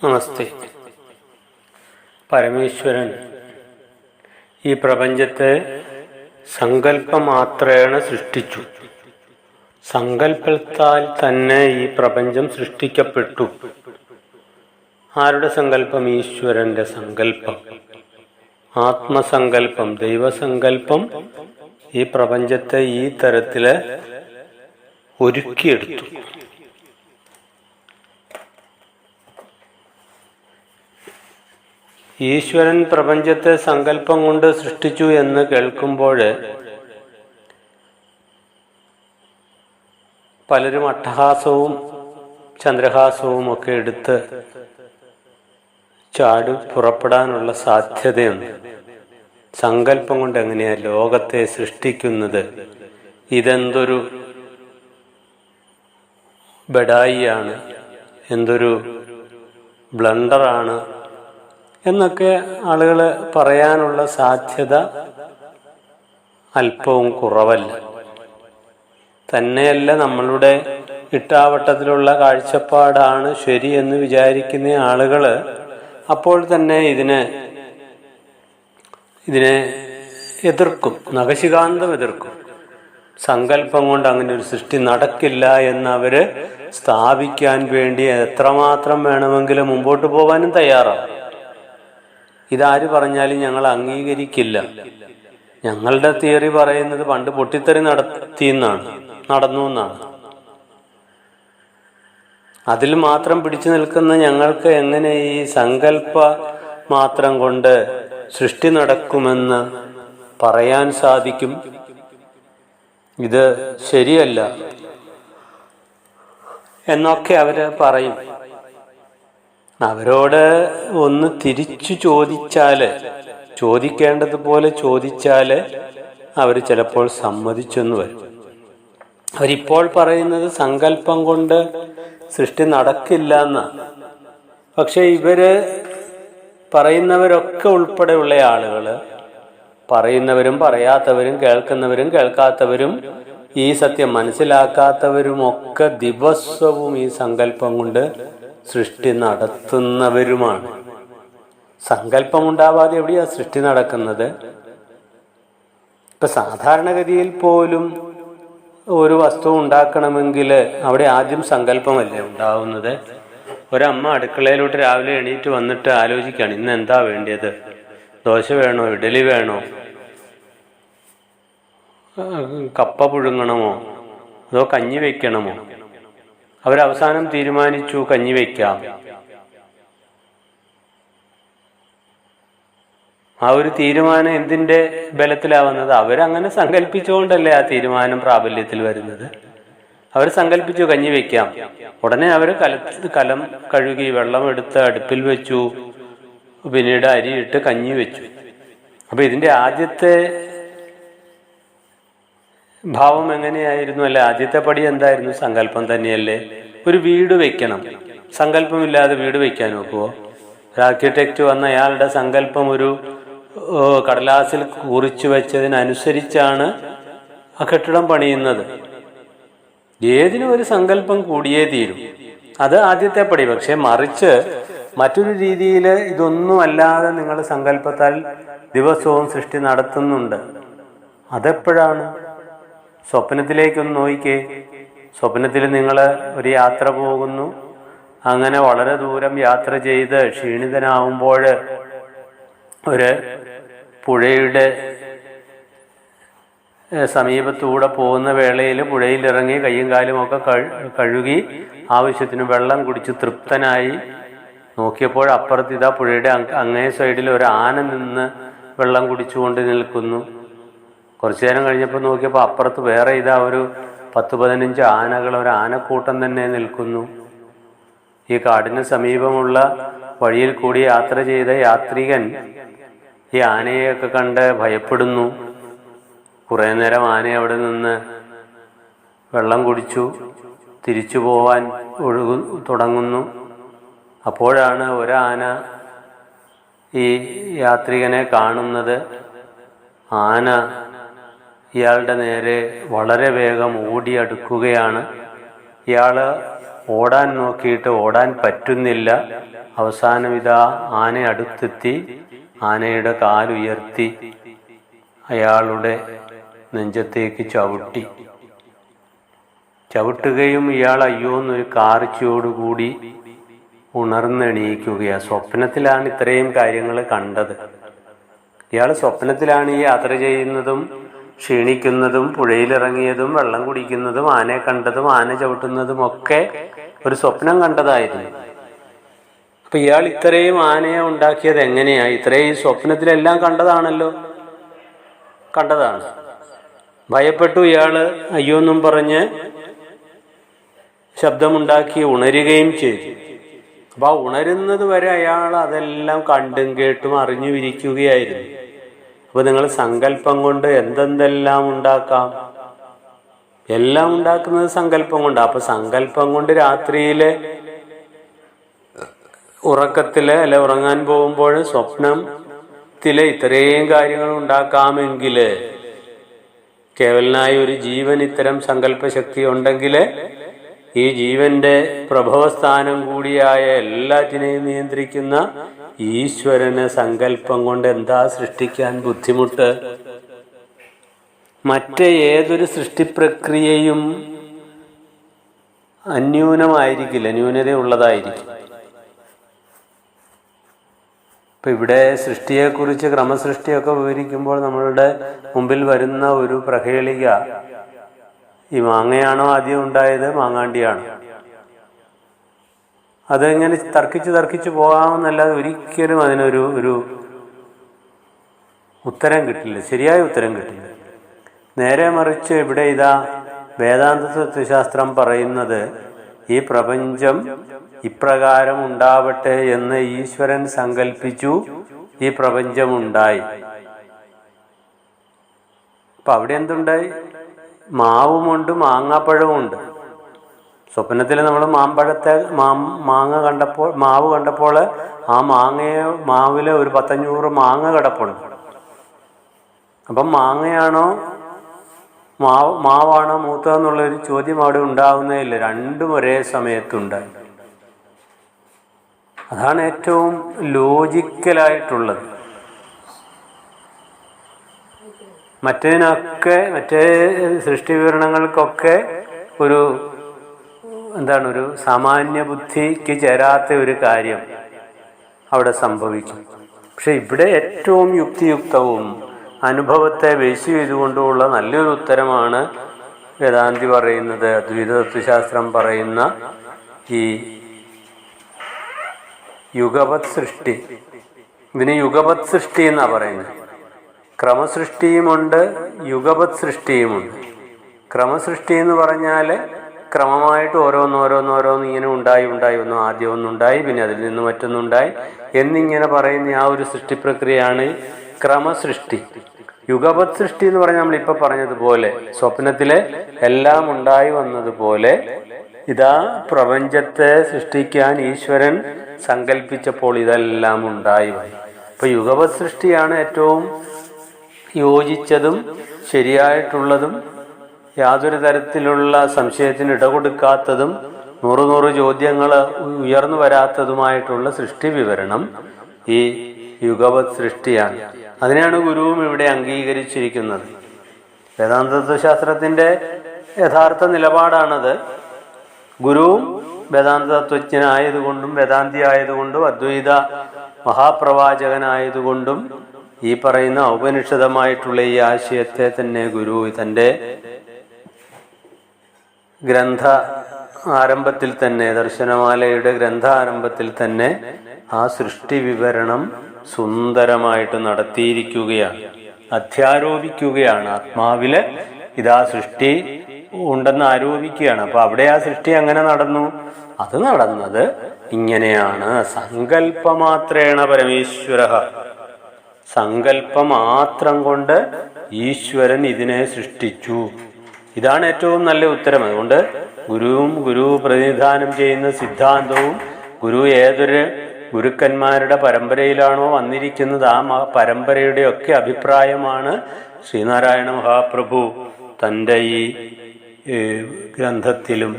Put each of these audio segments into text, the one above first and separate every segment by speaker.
Speaker 1: നമസ്തേ. പരമേശ്വരൻ ഈ പ്രപഞ്ചത്തെ സങ്കല്പമാത്രേണ സൃഷ്ടിച്ചു. സങ്കല്പത്താൽ തന്നെ ഈ പ്രപഞ്ചം സൃഷ്ടിക്കപ്പെട്ടു. ആരുടെ സങ്കല്പം? ഈശ്വരന്റെ സങ്കല്പം, ആത്മസങ്കല്പം, ദൈവസങ്കല്പം ഈ പ്രപഞ്ചത്തെ ഈ തരത്തില് ഒരുക്കിയെടുത്തു. ഈശ്വരൻ പ്രപഞ്ചത്തെ സങ്കല്പം കൊണ്ട് സൃഷ്ടിച്ചു എന്ന് കേൾക്കുമ്പോൾ പലരും അട്ടഹാസവും ചന്ദ്രഹാസവും ഒക്കെ എടുത്ത് ചാടി പുറപ്പെടാനുള്ള സാധ്യതയുണ്ട്. സങ്കല്പം കൊണ്ട് എങ്ങനെയാ ലോകത്തെ സൃഷ്ടിക്കുന്നത്? ഇതെന്തൊരു ബഡായിയാണ്, എന്തൊരു ബ്ലണ്ടറാണ് എന്നൊക്കെ ആളുകൾ പറയാനുള്ള സാധ്യത അല്പവും കുറവല്ല. തന്നെയല്ല, നമ്മളുടെ ഇട്ടാവട്ടത്തിലുള്ള കാഴ്ചപ്പാടാണ് ശരി എന്ന് വിചാരിക്കുന്ന ആളുകൾ അപ്പോൾ തന്നെ ഇതിനെ എതിർക്കും, നഖശികാന്തം എതിർക്കും. സങ്കല്പം കൊണ്ട് അങ്ങനെ ഒരു സൃഷ്ടി നടക്കില്ല എന്നവര് സ്ഥാപിക്കാൻ വേണ്ടി എത്രമാത്രം വേണമെങ്കിലും മുമ്പോട്ട് പോകാനും തയ്യാറാണ്. ഇതാര് പറഞ്ഞാലും ഞങ്ങൾ അംഗീകരിക്കില്ല. ഞങ്ങളുടെ തിയറി പറയുന്നത് പണ്ട് പൊട്ടിത്തെറി നടന്നു എന്നാണ്. അതിൽ മാത്രം പിടിച്ചു നിൽക്കുന്ന ഞങ്ങൾക്ക് എങ്ങനെ ഈ സങ്കല്പ മാത്രം കൊണ്ട് സൃഷ്ടി നടക്കുമെന്ന് പറയാൻ സാധിക്കും? ഇത് ശരിയല്ല എന്നൊക്കെ അവര് പറയും. അവരോട് ഒന്ന് തിരിച്ചു ചോദിക്കേണ്ടതുപോലെ ചോദിച്ചാല് അവർ ചിലപ്പോൾ സമ്മതിച്ചെന്ന് വരും. അവരിപ്പോൾ പറയുന്നത് സങ്കല്പം കൊണ്ട് സൃഷ്ടി നടക്കില്ല എന്നാണ്. പക്ഷെ ഇവര് പറയുന്നവരൊക്കെ ഉൾപ്പെടെയുള്ള ആളുകള്, പറയുന്നവരും പറയാത്തവരും കേൾക്കുന്നവരും കേൾക്കാത്തവരും ഈ സത്യം മനസ്സിലാക്കാത്തവരും ഒക്കെ ദിവസവും ഈ സങ്കല്പം കൊണ്ട് സൃഷ്ടി നടത്തുന്നവരുമാണ്. സങ്കല്പമുണ്ടാവാതെ എവിടെയാ സൃഷ്ടി നടക്കുന്നത്? ഇപ്പൊ സാധാരണഗതിയിൽ പോലും ഒരു വസ്തു ഉണ്ടാക്കണമെങ്കിൽ അവിടെ ആദ്യം സങ്കല്പമല്ലേ ഉണ്ടാവുന്നത്? ഒരമ്മ അടുക്കളയിലോട്ട് രാവിലെ എണീറ്റ് വന്നിട്ട് ആലോചിക്കുകയാണ്, ഇന്ന് എന്താ വേണ്ടിയത്? ദോശ വേണോ, ഇഡലി വേണോ, കപ്പ പുഴുങ്ങണമോ, അതോ കഞ്ഞി വെക്കണമോ? അവരവസാനം തീരുമാനിച്ചു കഞ്ഞി വയ്ക്കാം. ആ ഒരു തീരുമാനം എന്തിന്റെ ബലത്തിലാവുന്നത്? അവരങ്ങനെ സങ്കല്പിച്ചുകൊണ്ടല്ലേ ആ തീരുമാനം പ്രാബല്യത്തിൽ വരുന്നത്. അവർ സങ്കല്പിച്ചു കഞ്ഞി വയ്ക്കാം. ഉടനെ അവര് കലം കഴുകി വെള്ളം എടുത്ത് അടുപ്പിൽ വെച്ചു, പിന്നീട് അരിയിട്ട് കഞ്ഞി വെച്ചു. അപ്പൊ ഇതിന്റെ ആദ്യത്തെ ഭാവം എങ്ങനെയായിരുന്നു? അല്ലെ, ആദ്യത്തെ പടി എന്തായിരുന്നു? സങ്കല്പം തന്നെയല്ലേ. ഒരു വീട് വെക്കണം, സങ്കല്പമില്ലാതെ വീട് വെക്കാൻ നോക്കുവോ? ഒരു ആർക്കിടെക്റ്റ് വന്ന അയാളുടെ സങ്കല്പം ഒരു കടലാസിൽ കുറിച്ചു വെച്ചതിനനുസരിച്ചാണ് ആ കെട്ടിടം പണിയുന്നത്. ഏതിനും ഒരു സങ്കല്പം കൂടിയേ തീരും. അത് ആദ്യത്തെ പടി. പക്ഷെ മറിച്ച് മറ്റൊരു രീതിയിൽ ഇതൊന്നും അല്ലാതെ നിങ്ങൾ സങ്കല്പത്താൽ ദിവസവും സൃഷ്ടി നടത്തുന്നുണ്ട്. അതെപ്പോഴാണ്? സ്വപ്നത്തിലേക്കൊന്ന് നോക്കിക്കേ. സ്വപ്നത്തിൽ നിങ്ങൾ ഒരു യാത്ര പോകുന്നു. അങ്ങനെ വളരെ ദൂരം യാത്ര ചെയ്ത് ക്ഷീണിതനാവുമ്പോൾ ഒരു പുഴയുടെ സമീപത്തൂടെ പോകുന്ന വേളയിൽ പുഴയിലിറങ്ങി കയ്യും കാലും ഒക്കെ കഴുകി ആവശ്യത്തിന് വെള്ളം കുടിച്ച് തൃപ്തനായി നോക്കിയപ്പോൾ അപ്പുറത്ത് ഇതാ പുഴയുടെ അങ്ങേ സൈഡിൽ ഒരു ആന നിന്ന് വെള്ളം കുടിച്ചുകൊണ്ട് നിൽക്കുന്നു. കുറച്ചു നേരം കഴിഞ്ഞപ്പോൾ നോക്കിയപ്പോൾ അപ്പുറത്ത് വേറെ ഇതാ ഒരു 10-15 ആനകൾ, ഒരു ആനക്കൂട്ടം തന്നെ നിൽക്കുന്നു. ഈ കാടിന് സമീപമുള്ള വഴിയിൽ കൂടി യാത്ര ചെയ്ത യാത്രികൻ ഈ ആനയെയൊക്കെ കണ്ട് ഭയപ്പെടുന്നു. കുറെ നേരം ആന അവിടെ നിന്ന് വെള്ളം കുടിച്ചു തിരിച്ചു പോവാൻ തുടങ്ങുന്നു. അപ്പോഴാണ് ഒരാന ഈ യാത്രികനെ കാണുന്നത്. ആന ഇയാളുടെ നേരെ വളരെ വേഗം ഓടിയടുക്കുകയാണ്. ഇയാള് ഓടാൻ നോക്കിയിട്ട് ഓടാൻ പറ്റുന്നില്ല. അവസാനം ഇതാ ആന അടുത്തെത്തി. ആനയുടെ കാലുയർത്തി അയാളുടെ നെഞ്ചത്തേക്ക് ചവിട്ടുകയും ഇയാൾ അയ്യോ എന്നൊരു കാർച്ചയോടുകൂടി ഉണർന്നെണീക്കുകയാണ്. സ്വപ്നത്തിലാണ് ഇത്രയും കാര്യങ്ങൾ കണ്ടത്. ഇയാൾ സ്വപ്നത്തിലാണ് ഈ യാത്ര ചെയ്യുന്നതും ക്ഷീണിക്കുന്നതും പുഴയിലിറങ്ങിയതും വെള്ളം കുടിക്കുന്നതും ആനയെ കണ്ടതും ആന ചവിട്ടുന്നതും ഒക്കെ ഒരു സ്വപ്നം കണ്ടതായിരുന്നു. അപ്പൊ ഇയാൾ ഇത്രയും ആനയെ ഉണ്ടാക്കിയത് എങ്ങനെയാ? ഇത്രയും സ്വപ്നത്തിലെല്ലാം കണ്ടതാണ്. ഭയപ്പെട്ടു ഇയാള് അയ്യോന്നും പറഞ്ഞ് ശബ്ദമുണ്ടാക്കി ഉണരുകയും ചെയ്തു. അപ്പൊ ആ ഉണരുന്നത് വരെ അയാൾ അതെല്ലാം കണ്ടും കേട്ടും അറിഞ്ഞുവിരിക്കുകയായിരുന്നു. അപ്പൊ നിങ്ങൾ സങ്കല്പം കൊണ്ട് എന്തെല്ലാം ഉണ്ടാക്കാം. എല്ലാം ഉണ്ടാക്കുന്നത് സങ്കല്പം കൊണ്ടാണ്. അപ്പൊ സങ്കല്പം കൊണ്ട് രാത്രിയിലെ ഉറക്കത്തില് അല്ലെ ഉറങ്ങാൻ പോകുമ്പോൾ സ്വപ്നത്തിലെ ഇത്രയും കാര്യങ്ങൾ ഉണ്ടാക്കാമെങ്കിൽ കേവലനായ ഒരു ജീവൻ ഇത്തരം സങ്കല്പശക്തി ഉണ്ടെങ്കിൽ ഈ ജീവന്റെ പ്രഭവസ്ഥാനം കൂടിയായ എല്ലാറ്റിനെയും നിയന്ത്രിക്കുന്ന ഈശ്വരന് സങ്കല്പം കൊണ്ട് എന്താ സൃഷ്ടിക്കാൻ ബുദ്ധിമുട്ട്? മറ്റേതൊരു സൃഷ്ടിപ്രക്രിയയും അന്യൂനമായിരിക്കില്ല, ന്യൂനതയുള്ളതായിരിക്കും. ഇപ്പൊ ഇവിടെ സൃഷ്ടിയെക്കുറിച്ച് ക്രമസൃഷ്ടിയൊക്കെ വിവരിക്കുമ്പോൾ നമ്മളുടെ മുമ്പിൽ വരുന്ന ഒരു പ്രഹേളിക, ഈ മാങ്ങയാണോ ആദ്യം ഉണ്ടായത് മാങ്ങാണ്ടിയാണോ? അതെങ്ങനെ തർക്കിച്ച് പോകാമെന്നല്ലാതെ ഒരിക്കലും അതിനൊരു ഉത്തരം കിട്ടില്ല, ശരിയായ ഉത്തരം കിട്ടില്ല. നേരെ മറിച്ച് ഇവിടെ ഇതാ വേദാന്ത തത്വശാസ്ത്രം പറയുന്നത് ഈ പ്രപഞ്ചം ഇപ്രകാരം ഉണ്ടാവട്ടെ എന്ന് ഈശ്വരൻ സങ്കല്പിച്ചു, ഈ പ്രപഞ്ചമുണ്ടായി. അപ്പൊ അവിടെ എന്തുണ്ടായി? മാവുമുണ്ട്, മാങ്ങാപ്പഴവുമുണ്ട്. സ്വപ്നത്തിൽ നമ്മൾ മാവ് കണ്ടപ്പോൾ ആ മാവില് ഒരു 500 മാങ്ങ കിടപ്പുണ്ട്. അപ്പം മാങ്ങയാണോ മാവാണോ മൂത്തതെന്നുള്ളൊരു ചോദ്യം അവിടെ ഉണ്ടാവുന്നേയില്ല. രണ്ടും ഒരേ സമയത്തുണ്ടായി. അതാണ് ഏറ്റവും ലോജിക്കലായിട്ടുള്ളത്. മറ്റേ സൃഷ്ടി വിവരണങ്ങൾക്കൊക്കെ ഒരു സാമാന്യ ബുദ്ധിക്ക് ചേരാത്ത ഒരു കാര്യം അവിടെ സംഭവിക്കും. പക്ഷെ ഇവിടെ ഏറ്റവും യുക്തിയുക്തവും അനുഭവത്തെ ബേസ് ചെയ്തുകൊണ്ടുള്ള നല്ലൊരു ഉത്തരമാണ് വേദാന്തി പറയുന്നത്. അദ്വൈത തത്വശാസ്ത്രം പറയുന്ന ഈ യുഗപത് സൃഷ്ടി, ഇതിന് യുഗപത് സൃഷ്ടി എന്നാ പറയുന്നത്. ക്രമസൃഷ്ടിയുമുണ്ട്, യുഗപത് സൃഷ്ടിയുമുണ്ട്. ക്രമസൃഷ്ടി എന്ന് പറഞ്ഞാൽ ക്രമമായിട്ട് ഓരോന്നോരോന്നോരോന്ന് ഇങ്ങനെ ഉണ്ടായി ആദ്യം ഒന്നുണ്ടായി, പിന്നെ അതിൽ നിന്ന് മറ്റൊന്നുണ്ടായി എന്നിങ്ങനെ പറയുന്ന ആ ഒരു സൃഷ്ടി പ്രക്രിയയാണ് ക്രമസൃഷ്ടി. യുഗപത് സൃഷ്ടി എന്ന് പറഞ്ഞാൽ നമ്മളിപ്പോൾ പറഞ്ഞതുപോലെ സ്വപ്നത്തിലെ എല്ലാം ഉണ്ടായി വന്നതുപോലെ ഇതാ പ്രപഞ്ചത്തെ സൃഷ്ടിക്കാൻ ഈശ്വരൻ സങ്കല്പിച്ചപ്പോൾ ഇതെല്ലാം ഉണ്ടായി വന്നു. അപ്പൊ യുഗപത് സൃഷ്ടിയാണ് ഏറ്റവും യോജിച്ചതും ശരിയായിട്ടുള്ളതും യാതൊരു തരത്തിലുള്ള സംശയത്തിന് ഇടകൊടുക്കാത്തതും 100 ചോദ്യങ്ങൾ ഉയർന്നു വരാത്തതുമായിട്ടുള്ള സൃഷ്ടി വിവരണം ഈ യുഗപത് സൃഷ്ടിയാണ്. അതിനെയാണ് ഗുരുവും ഇവിടെ അംഗീകരിച്ചിരിക്കുന്നത്. വേദാന്ത തത്വശാസ്ത്രത്തിന്റെ യഥാർത്ഥ നിലപാടാണത്. ഗുരുവും വേദാന്ത തത്വജ്ഞനായതുകൊണ്ടും വേദാന്തി ആയതുകൊണ്ടും അദ്വൈത മഹാപ്രവാചകനായതുകൊണ്ടും ഈ പറയുന്ന ഔപനിഷദമായിട്ടുള്ള ഈ ആശയത്തെ തന്നെ ഗുരു തൻ്റെ ഗ്രന്ഥ ആരംഭത്തിൽ തന്നെ, ദർശനമാലയുടെ ഗ്രന്ഥ ആരംഭത്തിൽ തന്നെ ആ സൃഷ്ടി വിവരണം സുന്ദരമായിട്ട് നടത്തിയിരിക്കുകയാണ്, അധ്യാരോപിക്കുകയാണ്. ആത്മാവില് ഇതാ സൃഷ്ടി ഉണ്ടെന്ന് ആരോപിക്കുകയാണ്. അപ്പൊ അവിടെ ആ സൃഷ്ടി അങ്ങനെ നടന്നു. അത് നടന്നത് ഇങ്ങനെയാണ്. സങ്കല്പമാത്രേണ പരമേശ്വര, സങ്കല്പമാത്രം കൊണ്ട് ഈശ്വരൻ ഇതിനെ സൃഷ്ടിച്ചു. ഇതാണ് ഏറ്റവും നല്ല ഉത്തരം. അതുകൊണ്ട് ഗുരു പ്രതിനിധാനം ചെയ്യുന്ന സിദ്ധാന്തവും ഏതൊരു ഗുരുക്കന്മാരുടെ പരമ്പരയിലാണോ വന്നിരിക്കുന്നത് ആ പരമ്പരയുടെ ഒക്കെ അഭിപ്രായമാണ് ശ്രീനാരായണ മഹാപ്രഭു തൻ്റെ ഈ ഗ്രന്ഥത്തിലും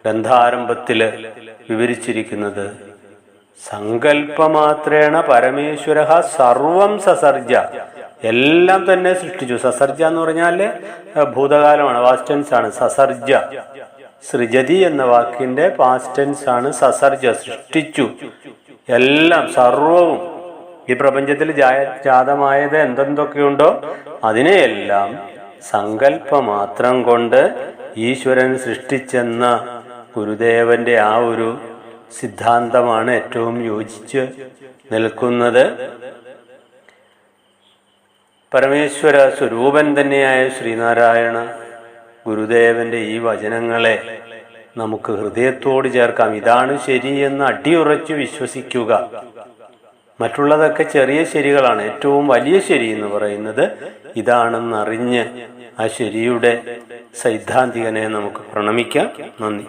Speaker 1: ഗ്രന്ഥാരംഭത്തില് വിവരിച്ചിരിക്കുന്നത്. സങ്കല്പമാത്രേണ പരമേശ്വര സർവം സസർജ, എല്ലാം തന്നെ സൃഷ്ടിച്ചു. സസർജ എന്ന് പറഞ്ഞാല് ഭൂതകാലമാണ്, പാസ്റ്റ് ടെൻസ് ആണ്. സസർജ, സൃജതി എന്ന വാക്കിന്റെ പാസ്റ്റ് ടെൻസ് ആണ് സസർജ, സൃഷ്ടിച്ചു. എല്ലാം, സർവവും, ഈ പ്രപഞ്ചത്തിൽ ജാതമായത് എന്തെന്തൊക്കെയുണ്ടോ അതിനെയെല്ലാം സങ്കല്പമാത്രം കൊണ്ട് ഈശ്വരൻ സൃഷ്ടിച്ചെന്ന ഗുരുദേവന്റെ ആ ഒരു സിദ്ധാന്തമാണ് ഏറ്റവും യോജിച്ച് നിൽക്കുന്നത്. പരമേശ്വര സ്വരൂപൻ തന്നെയായ ശ്രീനാരായണ ഗുരുദേവന്റെ ഈ വചനങ്ങളെ നമുക്ക് ഹൃദയത്തോട് ചേർക്കാം. ഇതാണ് ശരിയെന്ന് അടിയുറച്ചു വിശ്വസിക്കുക. മറ്റുള്ളതൊക്കെ ചെറിയ ശരികളാണ്. ഏറ്റവും വലിയ ശരി എന്ന് പറയുന്നത് ഇതാണെന്നറിഞ്ഞ് ആ ശരിയുടെ സൈദ്ധാന്തികനെ നമുക്ക് പ്രണമിക്കാം. നന്ദി.